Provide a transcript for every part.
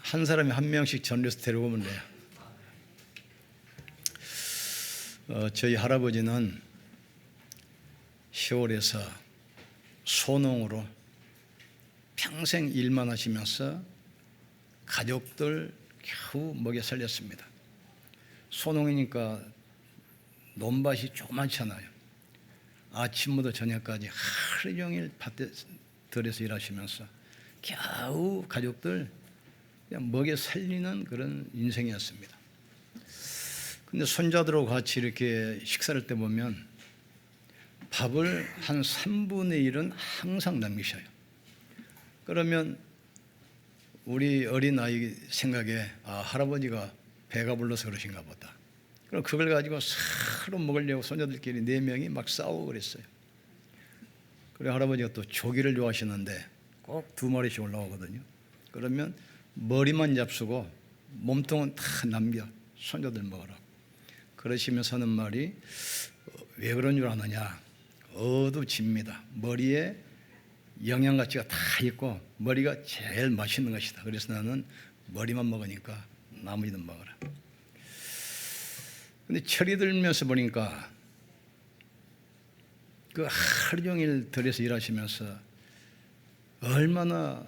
한 사람이 한 명씩 전도해서 데려오면 돼요. 저희 할아버지는 시골에서 소농으로 평생 일만 하시면서 가족들 겨우 먹여 살렸습니다. 소농이니까 논밭이 조그맣잖아요. 아침부터 저녁까지 하루 종일 밭에 들여서 일하시면서 겨우 가족들 그냥 먹여 살리는 그런 인생이었습니다. 근데 손자들하고 같이 이렇게 식사할 때 보면 밥을 한 3분의 1은 항상 남기셔요. 그러면 우리 어린아이 생각에 할아버지가 배가 불러서 그러신가 보다. 그럼 그걸 가지고 서로 먹으려고 손자들끼리 4명이 막 싸우고 그랬어요. 그리고 할아버지가 또 조기를 좋아하시는데 꼭 2마리씩 올라오거든요. 그러면 머리만 잡수고 몸통은 다 남겨 손자들 먹으라고. 그러시면서 하는 말이 왜 그런 줄 아느냐. 어두집니다. 머리에 영양가치가 다 있고 머리가 제일 맛있는 것이다. 그래서 나는 머리만 먹으니까 나머지는 먹어라. 근데 철이 들면서 보니까 그 하루 종일 들여서 일하시면서 얼마나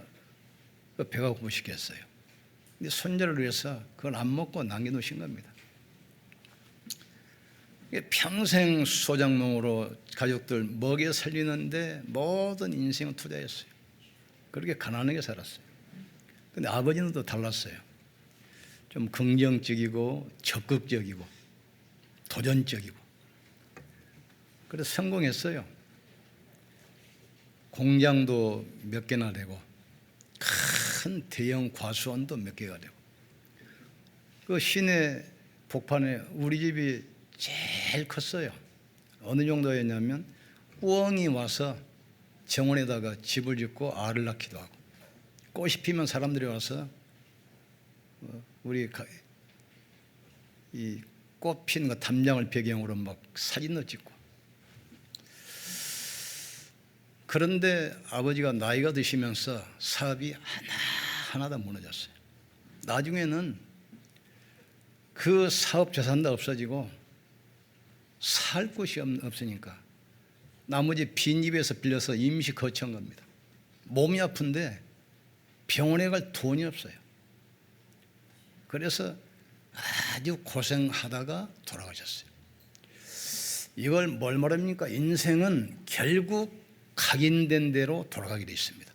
배가 고프시겠어요. 근데 손자를 위해서 그걸 안 먹고 남겨놓으신 겁니다. 평생 소작농으로 가족들 먹여 살리는데 모든 인생을 투자했어요. 그렇게 가난하게 살았어요. 근데 아버지는 또 달랐어요. 좀 긍정적이고 적극적이고 도전적이고. 그래서 성공했어요. 공장도 몇 개나 되고 큰 대형 과수원도 몇 개가 되고. 그 시내 복판에 우리 집이 제일 컸어요. 어느 정도였냐면 우엉이 와서 정원에다가 집을 짓고 알을 낳기도 하고, 꽃이 피면 사람들이 와서 우리 이 꽃 피는 거 담장을 배경으로 막 사진도 찍고. 그런데 아버지가 나이가 드시면서 사업이 하나 다 무너졌어요. 나중에는 그 사업 재산도 없어지고 살 곳이 없으니까 나머지 빈집에서 빌려서 임시 거처한 겁니다. 몸이 아픈데 병원에 갈 돈이 없어요. 그래서 아주 고생하다가 돌아가셨어요. 이걸 뭘 말합니까? 인생은 결국 각인된 대로 돌아가게 되어 있습니다.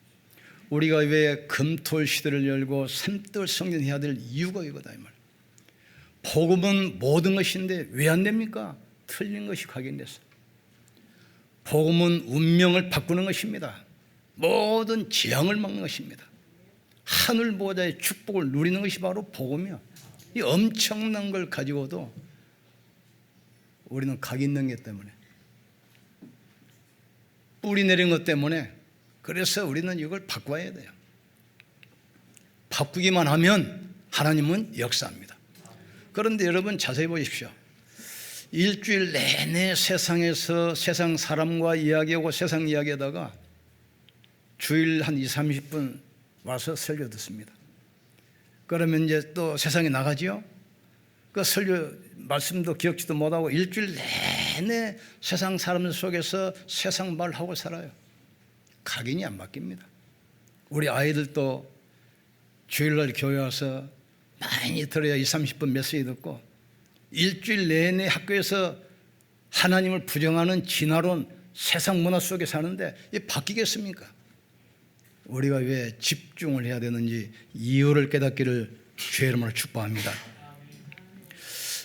우리가 왜 금토일 시대를 열고 삼돌 성전해야 될 이유가 이거다 이 말. 복음은 모든 것인데 왜 안 됩니까? 틀린 것이 각인됐어요. 복음은 운명을 바꾸는 것입니다. 모든 재앙을 막는 것입니다. 하늘 보좌의 축복을 누리는 것이 바로 복음이요. 이 엄청난 걸 가지고도 우리는 각인된 것 때문에, 뿌리 내린 것 때문에, 그래서 우리는 이걸 바꿔야 돼요. 바꾸기만 하면 하나님은 역사합니다. 그런데 여러분 자세히 보십시오. 일주일 내내 세상에서 세상 사람과 이야기하고 세상 이야기하다가 주일 한 20-30분 와서 설교 듣습니다. 그러면 이제 또 세상에 나가지요. 그 설교 말씀도 기억지도 못하고 일주일 내내 세상 사람들 속에서 세상 말하고 살아요. 각인이 안 바뀝니다. 우리 아이들도 주일날 교회 와서 많이 들어야 20-30분 메시지 듣고 일주일 내내 학교에서 하나님을 부정하는 진화론 세상 문화 속에 사는데 이게 바뀌겠습니까? 우리가 왜 집중을 해야 되는지 이유를 깨닫기를 주의 이름으로 축복합니다.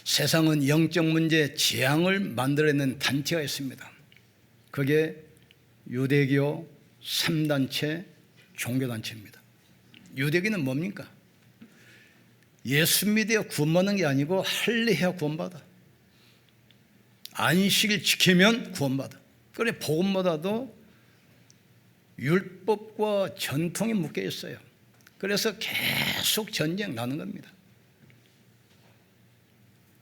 세상은 영적 문제 재앙을 만들어내는 단체가 있습니다. 그게 유대교 3단체 종교단체입니다. 유대교는 뭡니까? 예수 믿어야 구원받는 게 아니고 할례해야 구원받아. 안식일 지키면 구원받아. 그래 복음보다도 율법과 전통이 묶여 있어요. 그래서 계속 전쟁 나는 겁니다.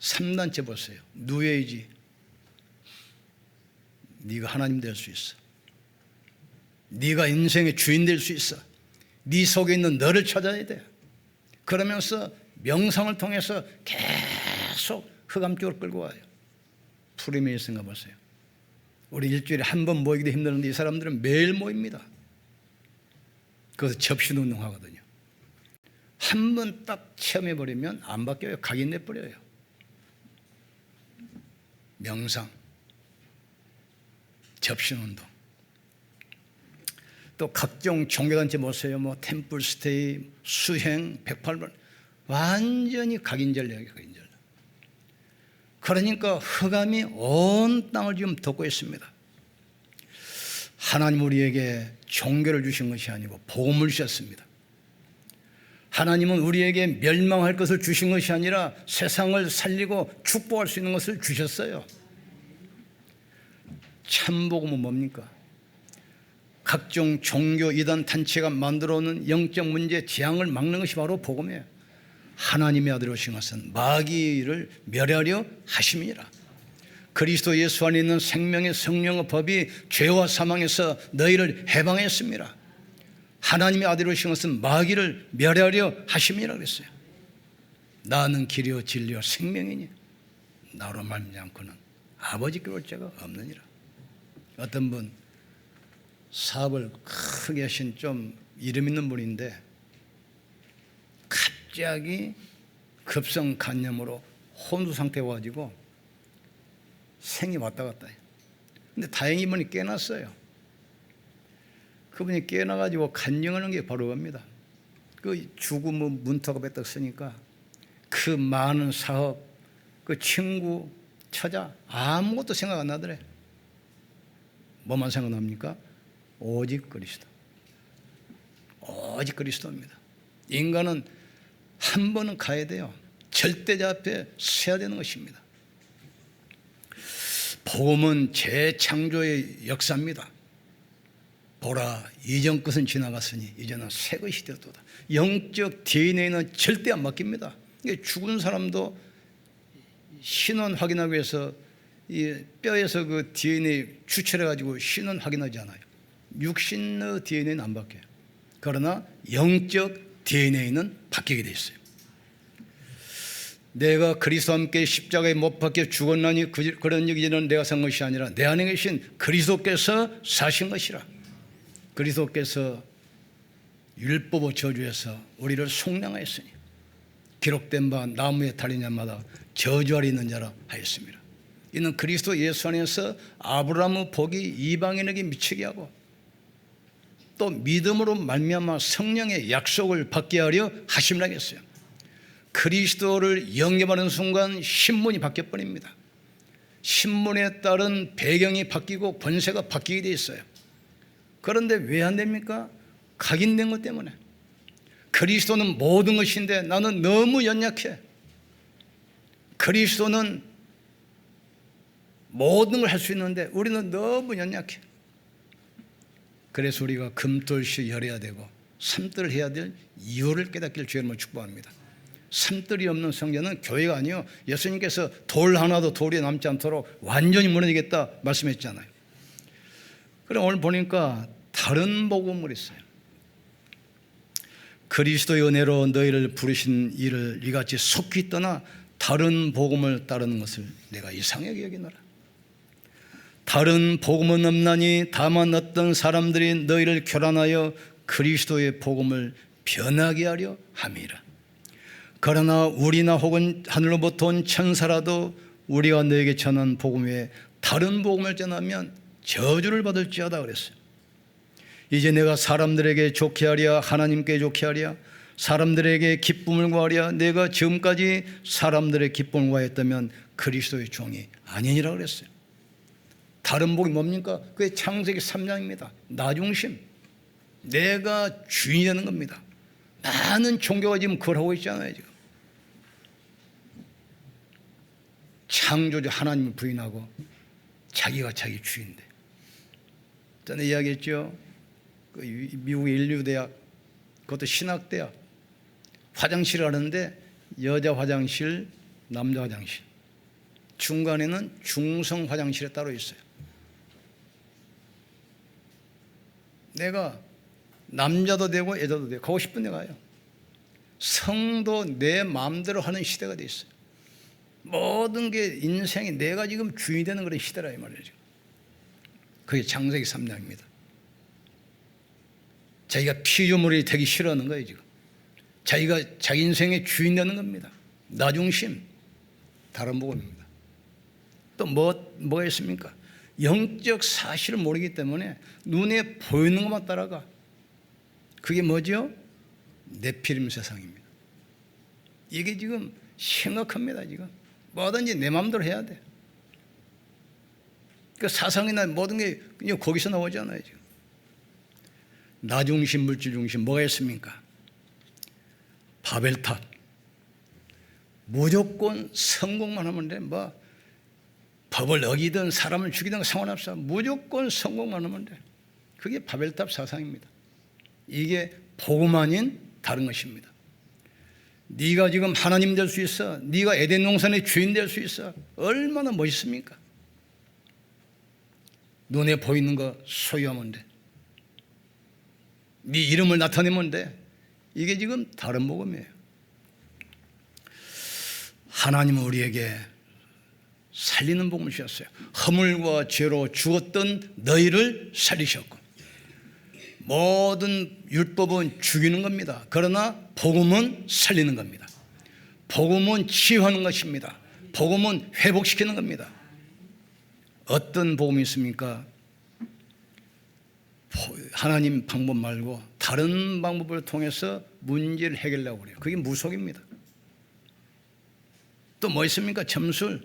3단체 보세요. 뉴에이지. 네가 하나님 될 수 있어. 네가 인생의 주인 될 수 있어. 네 속에 있는 너를 찾아야 돼. 그러면서 명상을 통해서 계속 흑암 쪽으로 끌고 와요. 프리메이슨가 보세요. 우리 일주일에 한 번 모이기도 힘드는데 이 사람들은 매일 모입니다. 그래서 접신운동 하거든요. 한 번 딱 체험해버리면 안 바뀌어요. 각인돼버려요. 명상, 접신운동. 또 각종 종교단체 보세요. 뭐 템플스테이, 수행, 108번 완전히 각인전략이에요. 각인전략. 그러니까 흑암이 온 땅을 지금 덮고 있습니다. 하나님 우리에게 종교를 주신 것이 아니고 복음을 주셨습니다. 하나님은 우리에게 멸망할 것을 주신 것이 아니라 세상을 살리고 축복할 수 있는 것을 주셨어요. 참복음은 뭡니까? 각종 종교 이단 단체가 만들어오는 영적 문제 재앙을 막는 것이 바로 복음이에요. 하나님의 아들 오신 것은 마귀를 멸하려 하심이니라. 그리스도 예수 안에 있는 생명의 성령의 법이 죄와 사망에서 너희를 해방했습니다. 하나님의 아들 오신 것은 마귀를 멸하려 하심이라 그랬어요. 나는 길이요 진리요 생명이니 나로 말미암고는 아버지께 올 자가 없느니라. 어떤 분 사업을 크게 하신 좀 이름 있는 분인데 갑자기 급성 간염으로 혼수 상태가 가지고 생이 왔다 갔다 해요. 근데 다행히 이분이 깨났어요. 그분이 깨나가지고 간증하는 게 바로 겁니다. 그 죽음의 문턱을 뺐다 쓰니까 그 많은 사업, 그 친구, 처자 아무것도 생각 안 나더래. 뭐만 생각납니까? 오직 그리스도. 오직 그리스도입니다. 인간은 한 번은 가야 돼요. 절대자 앞에 서야 되는 것입니다. 복음은 재창조의 역사입니다. 보라 이전 것은 지나갔으니 이제는 새 것이 되었도다. 영적 DNA는 절대 안 바뀝니다. 죽은 사람도 신원 확인하기 위해서 이 뼈에서 그 DNA 추출해 가지고 신원 확인하지 않아요. 육신의 DNA는 안 바뀌어요. 그러나 영적 DNA는 바뀌게 돼 있어요. 내가 그리스도와 함께 십자가에 못 박혀 죽었나니 그런 얘기는 내가 산 것이 아니라 내 안에 계신 그리스도께서 사신 것이라. 그리스도께서 율법의 저주에서 우리를 속량하였으니 기록된 바 나무에 달린 자마다 저주 아래 있는 자라 하였습니다. 이는 그리스도 예수 안에서 아브라함의 복이 이방인에게 미치게 하고 또 믿음으로 말미암아 성령의 약속을 받게 하려 하심이라 했어요. 그리스도를 영접하는 순간 신분이 바뀌어버립니다. 신분에 따른 배경이 바뀌고 권세가 바뀌게 돼 있어요. 그런데 왜 안 됩니까? 각인된 것 때문에. 그리스도는 모든 것인데 나는 너무 연약해. 그리스도는 모든 걸 할 수 있는데 우리는 너무 연약해. 그래서 우리가 금돌시 열어야 되고 삼뜰을 해야 될 이유를 깨닫기를 주님을 축복합니다. 삼뜰이 없는 성전은 교회가 아니요, 예수님께서 돌 하나도 돌이 남지 않도록 완전히 무너지겠다 말씀했잖아요. 그럼 오늘 보니까 다른 복음을 있어요. 그리스도의 은혜로 너희를 부르신 이를 이같이 속히 떠나 다른 복음을 따르는 것을 내가 이상하게 여기노라. 다른 복음은 없나니 다만 어떤 사람들이 너희를 교란하여 그리스도의 복음을 변하게 하려 함이라. 그러나 우리나 혹은 하늘로부터 온 천사라도 우리가 너에게 전한 복음 외에 다른 복음을 전하면 저주를 받을지어다 그랬어요. 이제 내가 사람들에게 좋게 하랴 하나님께 좋게 하랴 사람들에게 기쁨을 구하랴 내가 지금까지 사람들의 기쁨을 구하였다면 그리스도의 종이 아니니라 그랬어요. 다른 복이 뭡니까? 그게 창세기 3장입니다. 나 중심, 내가 주인이 되는 겁니다. 많은 종교가 지금 그걸 하고 있잖아요. 지금 창조주 하나님을 부인하고 자기가 자기 주인데. 전에 이야기했죠. 그 미국의 인류대학, 그것도 신학대학, 화장실을 하는데 여자 화장실, 남자 화장실, 중간에는 중성 화장실에 따로 있어요. 내가 남자도 되고 여자도 되고 가고 싶은 데 가요. 성도 내 마음대로 하는 시대가 돼 있어요. 모든 게 인생이 내가 지금 주인이 되는 그런 시대라 이 말이죠. 그게 창세기 3장입니다. 자기가 피조물이 되기 싫어하는 거예요 지금. 자기가 자기 인생의 주인 되는 겁니다. 나 중심, 다른 복음입니다. 또 뭐가 있습니까? 영적 사실을 모르기 때문에 눈에 보이는 것만 따라가. 그게 뭐죠? 네피림 세상입니다. 이게 지금 심각합니다. 지금 뭐든지 내 마음대로 해야 돼. 그 사상이나 모든 게 그냥 거기서 나오잖아요. 지금 나 중심, 물질 중심 뭐가 있습니까? 바벨탑. 무조건 성공만 하면 돼. 뭐 법을 어기든 사람을 죽이든 상관없어. 무조건 성공만 하면 돼. 그게 바벨탑 사상입니다. 이게 복음 아닌 다른 것입니다. 네가 지금 하나님 될 수 있어. 네가 에덴 동산의 주인 될 수 있어. 얼마나 멋있습니까? 눈에 보이는 거 소유하면 돼. 네 이름을 나타내면 돼. 이게 지금 다른 복음이에요. 하나님은 우리에게 살리는 복음을 주셨어요. 허물과 죄로 죽었던 너희를 살리셨고, 모든 율법은 죽이는 겁니다. 그러나 복음은 살리는 겁니다. 복음은 치유하는 것입니다. 복음은 회복시키는 겁니다. 어떤 복음이 있습니까? 하나님 방법 말고 다른 방법을 통해서 문제를 해결하려고 그래요. 그게 무속입니다. 또 뭐 있습니까? 점술,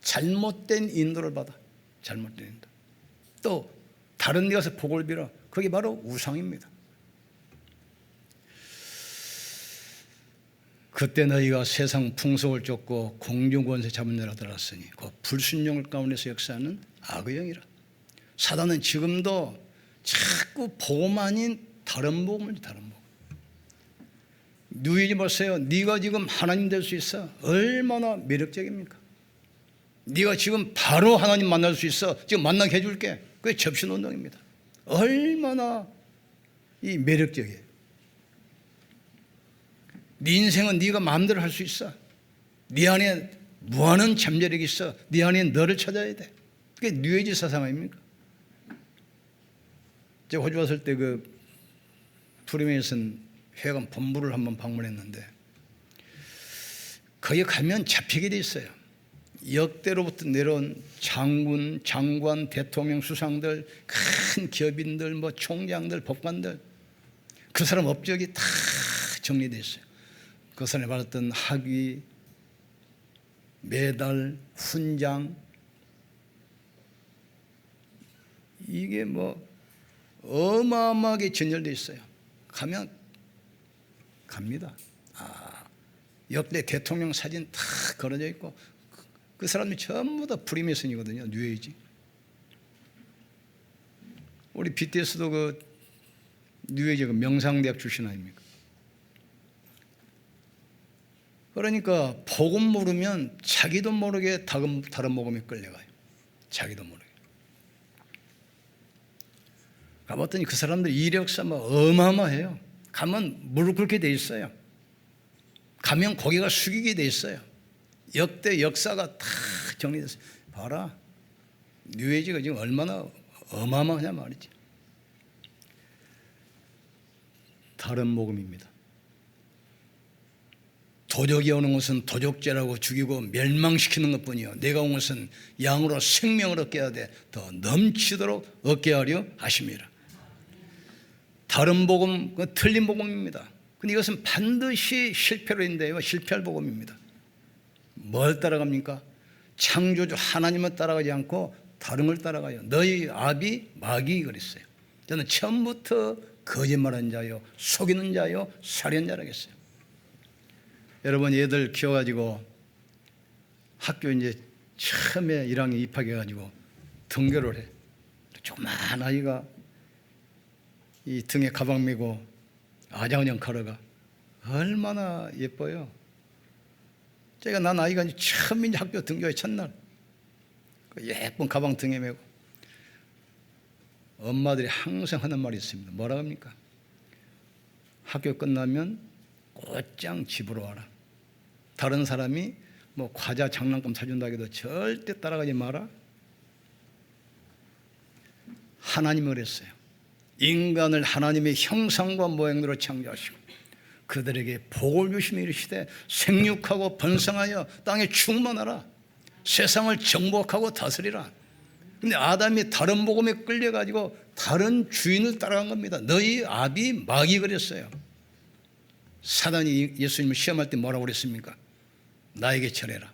잘못된 인도를 받아. 잘못된 인도. 또 다른 데 가서 복을 빌어. 그게 바로 우상입니다. 그때 너희가 세상 풍속을 쫓고 공중권세 잡은 자라 들었으니 그 불순종을 가운데서 역사하는 악의 영이라. 사단은 지금도 자꾸 복음 아닌 다른 복음을 다른 복음. 누이지 보세요. 네가 지금 하나님 될 수 있어. 얼마나 매력적입니까? 네가 지금 바로 하나님 만날 수 있어. 지금 만나게 해줄게. 그게 접신운동입니다. 얼마나 이 매력적이에요. 네 인생은 네가 마음대로 할 수 있어. 네 안에 무한한 잠재력이 있어. 네 안에 너를 찾아야 돼. 그게 뉴에이지 사상 아닙니까? 제가 호주 왔을 때 그 프리메이슨 회관 본부를 한번 방문했는데 거기 가면 잡히게 돼 있어요. 역대로부터 내려온 장군, 장관, 대통령, 수상들, 큰 기업인들, 뭐 총장들, 법관들, 그 사람 업적이 다 정리되어 있어요. 그 사람이 받았던 학위, 메달, 훈장, 이게 뭐 어마어마하게 전열되어 있어요. 가면 갑니다. 역대 대통령 사진 다 걸어져 있고 그 사람이 전부 다 프리메이슨이거든요. 뉴에이지. 우리 BTS도 그 뉴에이지 그 명상대학 출신 아닙니까? 그러니까 복음 모르면 자기도 모르게 다른 복음에 끌려가요. 자기도 모르게. 가봤더니 그 사람들 이력서 뭐 어마어마해요. 가면 무릎 꿇게 돼 있어요. 가면 고개가 숙이게 돼 있어요. 역대 역사가 다 정리됐어요. 봐라. 뉴에이지가 지금 얼마나 어마어마하냐 말이지. 다른 복음입니다. 도적이 오는 것은 도적죄라고 죽이고 멸망시키는 것뿐이요 내가 온 것은 양으로 생명을 얻게 하되 더 넘치도록 얻게 하려 하심이라. 다른 복음, 틀린 복음입니다. 근데 이것은 반드시 실패로 인되어 실패할 복음입니다. 뭘 따라갑니까? 창조주 하나님을 따라가지 않고 다른 걸 따라가요. 너희 아비 마귀 그랬어요. 저는 처음부터 거짓말하는 자요, 속이는 자요, 살인 자라겠어요. 여러분 얘들 키워가지고 학교 이제 처음에 1학년 입학해가지고 등교를 해. 조그만 아이가 이 등에 가방 메고 아장아장 걸어가. 얼마나 예뻐요. 제가 난 아이가 처음 이제 학교 등교의 첫날 그 예쁜 가방 등에 메고 엄마들이 항상 하는 말이 있습니다. 뭐라 합니까? 학교 끝나면 곧장 집으로 와라. 다른 사람이 뭐 과자 장난감 사준다 해도 절대 따라가지 마라. 하나님이 그랬어요. 인간을 하나님의 형상과 모양대로 창조하시고 그들에게 복을 주시며 이르시되 생육하고 번성하여 땅에 충만하라. 세상을 정복하고 다스리라. 근데 아담이 다른 복음에 끌려가지고 다른 주인을 따라간 겁니다. 너희 아비 마귀 그랬어요. 사단이 예수님을 시험할 때 뭐라고 그랬습니까? 나에게 절해라.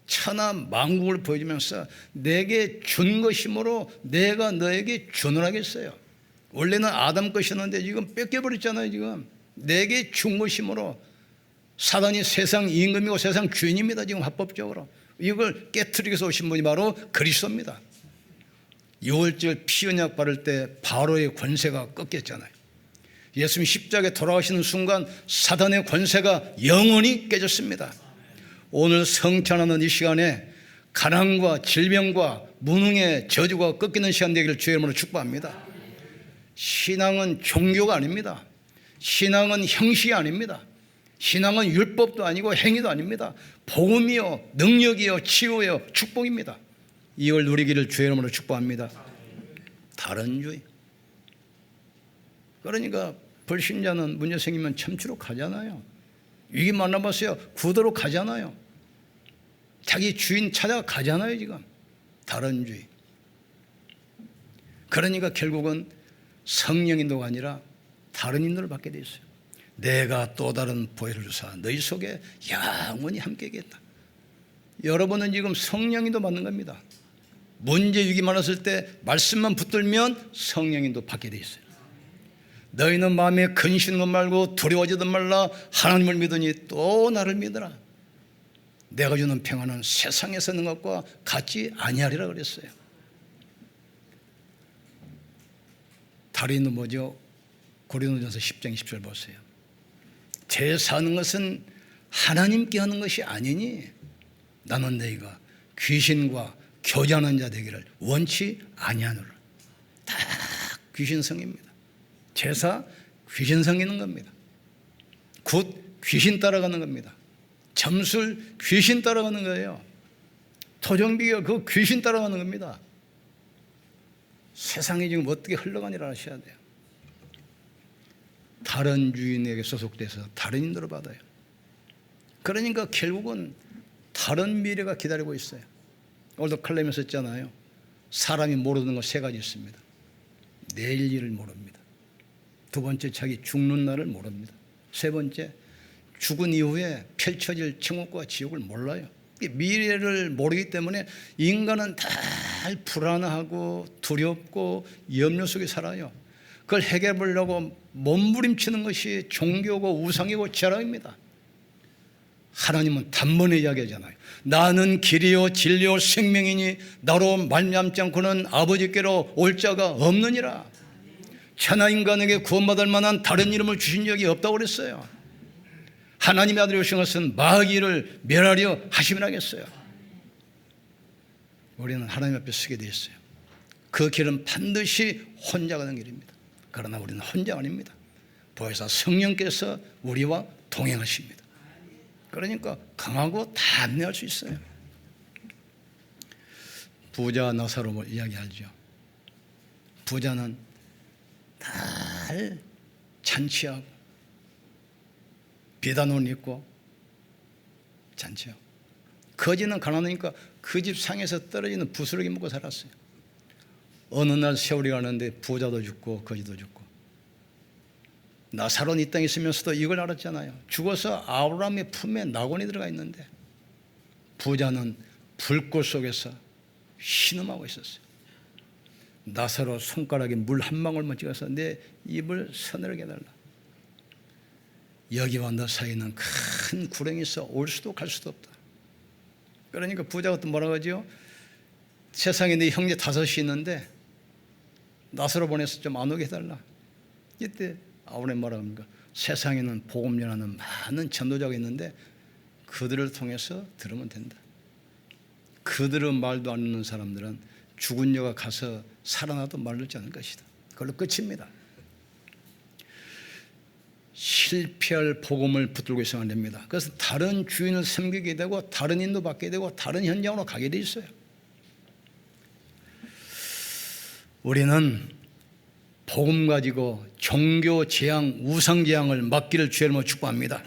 천하 만국을 보여주면서 내게 준 것이므로 내가 너에게 주노라겠어요. 원래는 아담 것이었는데 지금 뺏겨버렸잖아요. 지금 내게 준 것이므로 사단이 세상 임금이고 세상 주인입니다. 지금 합법적으로 이걸 깨트리기 위해서 오신 분이 바로 그리스도입니다. 6월절 피언약 바를 때 바로의 권세가 꺾였잖아요. 예수님 십자가에 돌아가시는 순간 사단의 권세가 영원히 깨졌습니다. 오늘 성찬하는 이 시간에 가난과 질병과 무능의 저주가 꺾이는 시간 되기를 주의 이름으로 축복합니다. 신앙은 종교가 아닙니다. 신앙은 형식이 아닙니다. 신앙은 율법도 아니고 행위도 아닙니다. 복음이요 능력이요 치유요 축복입니다. 이걸 누리기를 주의 이름으로 축복합니다. 다른주의. 그러니까 불신자는 문제 생기면 참치로 가잖아요. 위기 만나봤어요. 구도로 가잖아요. 자기 주인 찾아 가잖아요. 지금 다른주의. 그러니까 결국은 성령 인도가 아니라 다른 인도를 받게 돼 있어요. 내가 또 다른 보혜를 주사 너희 속에 영원히 함께하겠다. 여러분은 지금 성령 인도 받는 겁니다. 문제 위기 많았을 때 말씀만 붙들면 성령 인도 받게 돼 있어요. 너희는 마음에 근심하지 말고 두려워하지도 말라. 하나님을 믿으니 또 나를 믿으라. 내가 주는 평안은 세상에서 있는 것과 같지 아니하리라 그랬어요. 다리는 뭐죠? 고린도전서 10장 10절 보세요. 제사하는 것은 하나님께 하는 것이 아니니 나는 너희가 귀신과 교제하는 자 되기를 원치 아니하노라. 다 귀신성입니다. 제사 귀신 성기는 겁니다. 굿 귀신 따라가는 겁니다. 점술 귀신 따라가는 거예요. 토종비가 그 귀신 따라가는 겁니다. 세상이 지금 어떻게 흘러가니라 하셔야 돼요. 다른 주인에게 소속돼서 다른 인도를 받아요. 그러니까 결국은 다른 미래가 기다리고 있어요. 오늘도 칼럼에 썼잖아요. 사람이 모르는 거 세 가지 있습니다. 내일 일을 모릅니다. 두 번째, 자기 죽는 날을 모릅니다. 세 번째, 죽은 이후에 펼쳐질 천국과 지옥을 몰라요. 미래를 모르기 때문에 인간은 다 불안하고 두렵고 염려 속에 살아요. 그걸 해결해 보려고 몸부림치는 것이 종교고 우상이고 제라입니다. 하나님은 단번에 이야기하잖아요. 나는 길이요 진리요 생명이니 나로 말미암지 않고는 아버지께로 올 자가 없느니라. 천하 인간에게 구원받을 만한 다른 이름을 주신 적이 없다고 그랬어요. 하나님의 아들이 오신 것은 마귀를 멸하려 하심이라 하겠어요. 우리는 하나님 앞에 서게 되어 있어요. 그 길은 반드시 혼자 가는 길입니다. 그러나 우리는 혼자 아닙니다. 보혜사 성령께서 우리와 동행하십니다. 그러니까 강하고 담대할 수 있어요. 부자 나사로 이야기하죠. 부자는 잘 잔치하고 비단 옷 입고 잔치하고, 거지는 가난하니까 그 집 상에서 떨어지는 부스러기 먹고 살았어요. 어느 날 세월이 가는데 부자도 죽고 거지도 죽고. 나사로는 이 땅에 있으면서도 이걸 알았잖아요. 죽어서 아브라함의 품에 낙원이 들어가 있는데 부자는 불꽃 속에서 신음하고 있었어요. 나사로 손가락에 물 한 방울만 찍어서 내 입을 서늘하게 해달라. 여기와 너 사이는 큰 구렁이 있어 올 수도 갈 수도 없다. 그러니까 부자가 또 뭐라고 하죠? 세상에 네 형제 5이 있는데 나사로 보내서 좀 안 오게 해달라. 이때 아브라함이 뭐라고 합니까? 세상에는 복음 전하는 많은 전도자가 있는데 그들을 통해서 들으면 된다. 그들은 말도 안 듣는 사람들은 죽은 여가 가서 살아나도 말 듣지 않을 것이다. 그걸로 끝입니다. 실패할 복음을 붙들고 있으면 안 됩니다. 그래서 다른 주인을 섬기게 되고 다른 인도 받게 되고 다른 현장으로 가게 돼 있어요. 우리는 복음 가지고 종교 재앙, 우상 재앙을 막기를 주의 이름으로 축복합니다.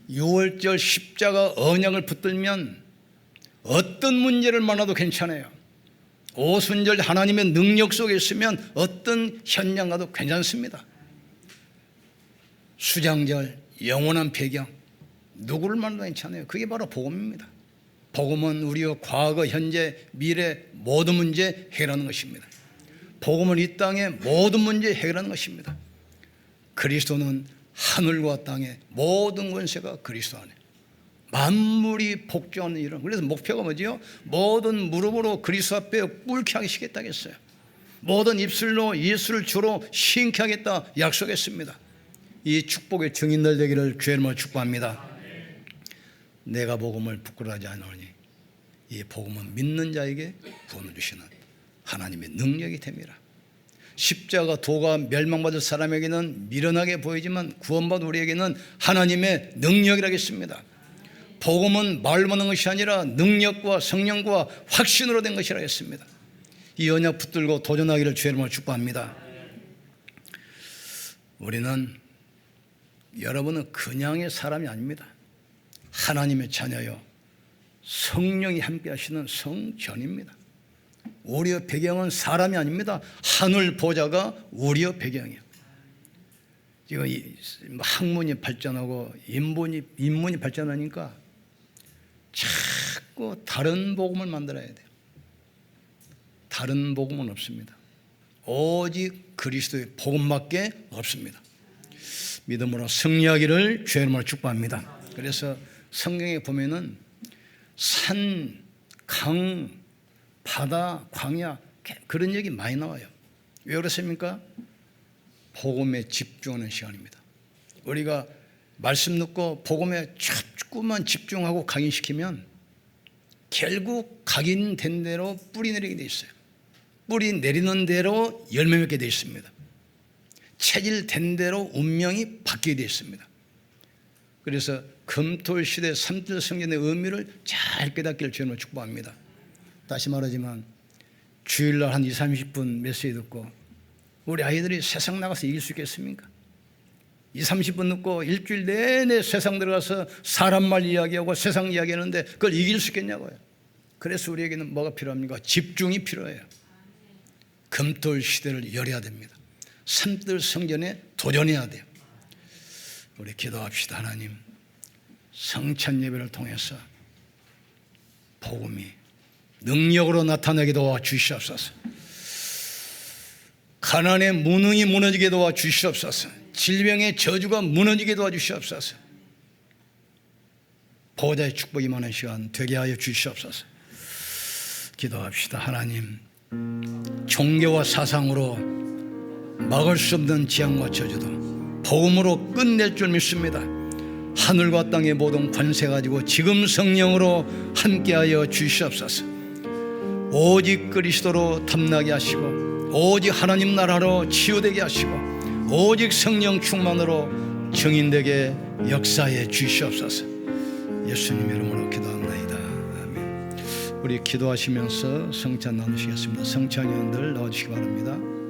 6월절 십자가 언약을 붙들면 어떤 문제를 만나도 괜찮아요. 오순절 하나님의 능력 속에 있으면 어떤 현장 가도 괜찮습니다. 수장절, 영원한 배경, 누구를 만나도 괜찮아요. 그게 바로 복음입니다. 복음은 우리의 과거, 현재, 미래 모든 문제 해결하는 것입니다. 복음은 이 땅의 모든 문제 해결하는 것입니다. 그리스도는 하늘과 땅의 모든 권세가 그리스도 안에, 만물이 복종하는 일은. 그래서 목표가 뭐지요? 모든 무릎으로 그리스도 앞에 꿇게 하시겠다 했어요. 모든 입술로 예수를 주로 신케 하겠다 약속했습니다. 이 축복의 증인들 되기를 주의 이름으로 축복합니다. 내가 복음을 부끄러워하지 않으니 이 복음은 믿는 자에게 구원을 주시는 하나님의 능력이 됩니다. 십자가 도가 멸망받을 사람에게는 미련하게 보이지만 구원받은 우리에게는 하나님의 능력이라겠습니다. 복음은 말로 하는 것이 아니라 능력과 성령과 확신으로 된 것이라 했습니다. 이 언약 붙들고 도전하기를 주의 이름으로 축복합니다. 여러분은 그냥의 사람이 아닙니다. 하나님의 자녀요, 성령이 함께 하시는 성전입니다. 우리의 배경은 사람이 아닙니다. 하늘 보좌가 우리의 배경이에요. 지금 학문이 발전하고 인문이 발전하니까 자꾸 다른 복음을 만들어야 돼요. 다른 복음은 없습니다. 오직 그리스도의 복음밖에 없습니다. 믿음으로 승리하기를 주의 이름으로 축복합니다. 그래서 성경에 보면은 산, 강, 바다, 광야 그런 얘기 많이 나와요. 왜 그렇습니까? 복음에 집중하는 시간입니다. 우리가 말씀 듣고 복음에 자꾸만 집중하고 각인시키면 결국 각인된 대로 뿌리 내리게 돼 있어요. 뿌리 내리는 대로 열매 맺게 돼 있습니다. 체질된 대로 운명이 바뀌게 돼 있습니다. 그래서 금토일 시대 삼들 성전의 의미를 잘 깨닫기를 주님으로 축복합니다. 다시 말하지만 주일날 한 20-30분 메시지 듣고 우리 아이들이 세상 나가서 이길 수 있겠습니까? 20-30분 듣고 일주일 내내 세상 들어가서 사람 말 이야기하고 세상 이야기하는데 그걸 이길 수 있겠냐고요. 그래서 우리에게는 뭐가 필요합니까? 집중이 필요해요. 금토일 시대를 열어야 됩니다. 삼들 성전에 도전해야 돼요. 우리 기도합시다. 하나님, 성찬 예배를 통해서 복음이 능력으로 나타나게 도와주시옵소서. 가난의 무능이 무너지게 도와주시옵소서. 질병의 저주가 무너지게 도와주시옵소서. 보호자의 축복이 많은 시간 되게 하여 주시옵소서. 기도합시다. 하나님, 종교와 사상으로 막을 수 없는 재앙과 저주도 복음으로 끝낼 줄 믿습니다. 하늘과 땅의 모든 권세 가지고 지금 성령으로 함께하여 주시옵소서. 오직 그리스도로 탐나게 하시고 오직 하나님 나라로 치유되게 하시고 오직 성령 충만으로 증인되게 역사해 주시옵소서. 예수님 이름으로 기도합니다. 아멘. 우리 기도하시면서 성찬 나누시겠습니다. 성찬위원들 나와주시기 바랍니다.